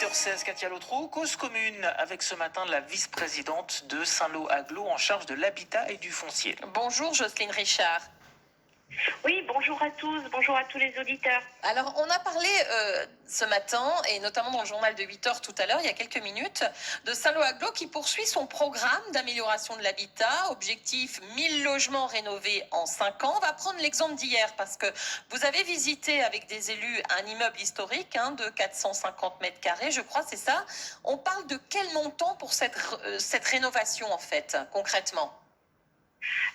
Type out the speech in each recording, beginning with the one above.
8h16, Katia Lautrou, cause commune avec ce matin la vice-présidente de Saint-Lô-Aglo en charge de l'habitat et du foncier. Bonjour Jocelyne Richard. Oui, bonjour à tous, bonjour à tous les auditeurs. Alors, on a parlé ce matin, et notamment dans le journal de 8h tout à l'heure, il y a quelques minutes, de Saint-Lô-Aglo qui poursuit son programme d'amélioration de l'habitat. Objectif 1000 logements rénovés en 5 ans. On va prendre l'exemple d'hier parce que vous avez visité avec des élus un immeuble historique de 450 mètres carrés, je crois, c'est ça. On parle de quel montant pour cette rénovation, en fait, concrètement ?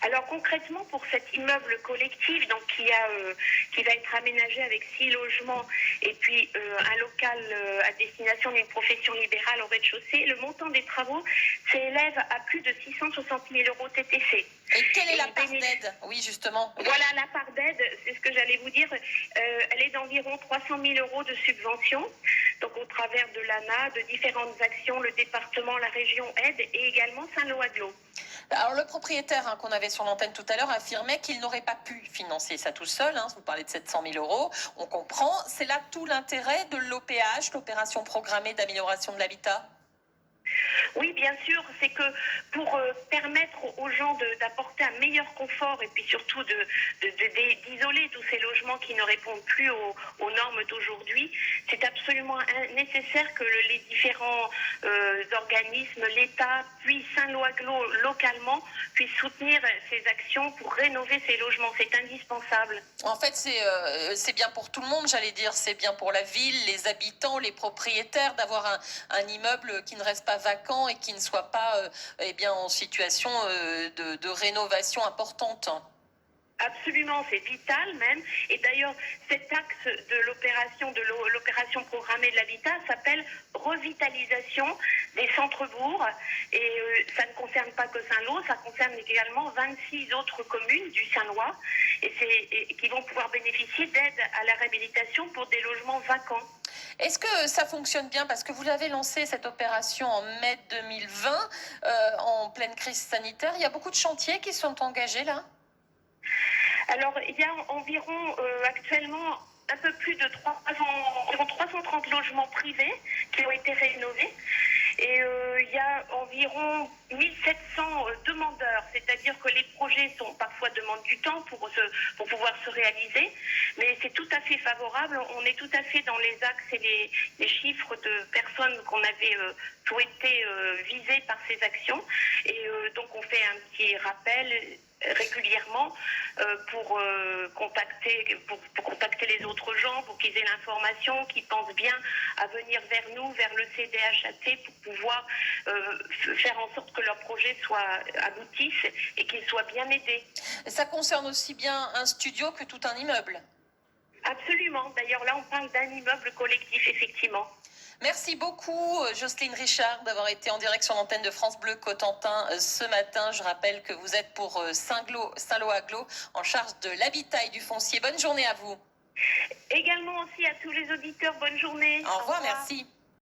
Alors concrètement, pour cet immeuble collectif qui va être aménagé avec 6 logements et puis un local à destination d'une profession libérale au rez-de-chaussée, le montant des travaux s'élève à plus de 660 000 euros TTC. Et quelle est la part d'aide ? Oui, justement. Voilà, la part d'aide, c'est ce que j'allais vous dire. Elle est d'environ 300 000 euros de subvention. Donc au travers de l'ANA, de différentes actions, le département, la région aide et également Saint-Lô-Aglo. Alors le propriétaire qu'on avait sur l'antenne tout à l'heure affirmait qu'il n'aurait pas pu financer ça tout seul. Vous parlez de 700 000 euros, on comprend. C'est là tout l'intérêt de l'OPH, l'opération programmée d'amélioration de l'habitat. Oui, bien sûr, c'est que pour permettre aux gens d'apporter un meilleur confort et puis surtout d'isoler tous ces logements qui ne répondent plus aux normes d'aujourd'hui, c'est absolument nécessaire que les différents organismes, l'État, puis Saint-Lô-Aglo localement, puissent soutenir ces actions pour rénover ces logements. C'est indispensable. En fait, c'est bien pour tout le monde, j'allais dire. C'est bien pour la ville, les habitants, les propriétaires, d'avoir un immeuble qui ne reste pas vacant et qui ne soit pas en situation de rénovation importante. Absolument, c'est vital même. Et d'ailleurs, cet axe de l'opération programmée de l'habitat s'appelle revitalisation des centres-bourgs. Et ça ne concerne pas que Saint-Lô, ça concerne également 26 autres communes du Saint-Lois et qui vont pouvoir bénéficier d'aide à la réhabilitation pour des logements vacants. Est-ce que ça fonctionne bien ? Parce que vous l'avez lancé, cette opération, en mai 2020, en pleine crise sanitaire. Il y a beaucoup de chantiers qui sont engagés là ? Alors, il y a environ actuellement un peu plus de 330 logements privés qui ont été rénovés. Et il y a environ 1700 demandeurs, c'est-à-dire que les projets parfois demandent du temps pour pouvoir se réaliser, mais c'est tout à fait favorable. On est tout à fait dans les axes et les chiffres de personnes qu'on avait souhaité viser par ces actions. Et donc on fait un petit rappel régulièrement pour contacter les autres gens, pour qu'ils aient l'information, qu'ils pensent bien à venir vers nous, vers le CDHAT, pour pouvoir faire en sorte que leur projet aboutisse et qu'ils soient bien aidés. Ça concerne aussi bien un studio que tout un immeuble. Absolument. D'ailleurs, là, on parle d'un immeuble collectif, effectivement. Merci beaucoup, Jocelyne Richard, d'avoir été en direct sur l'antenne de France Bleu Cotentin ce matin. Je rappelle que vous êtes pour Saint-Lô-Aglo en charge de l'habitat et du foncier. Bonne journée à vous. Également aussi à tous les auditeurs, bonne journée. Au revoir. Merci.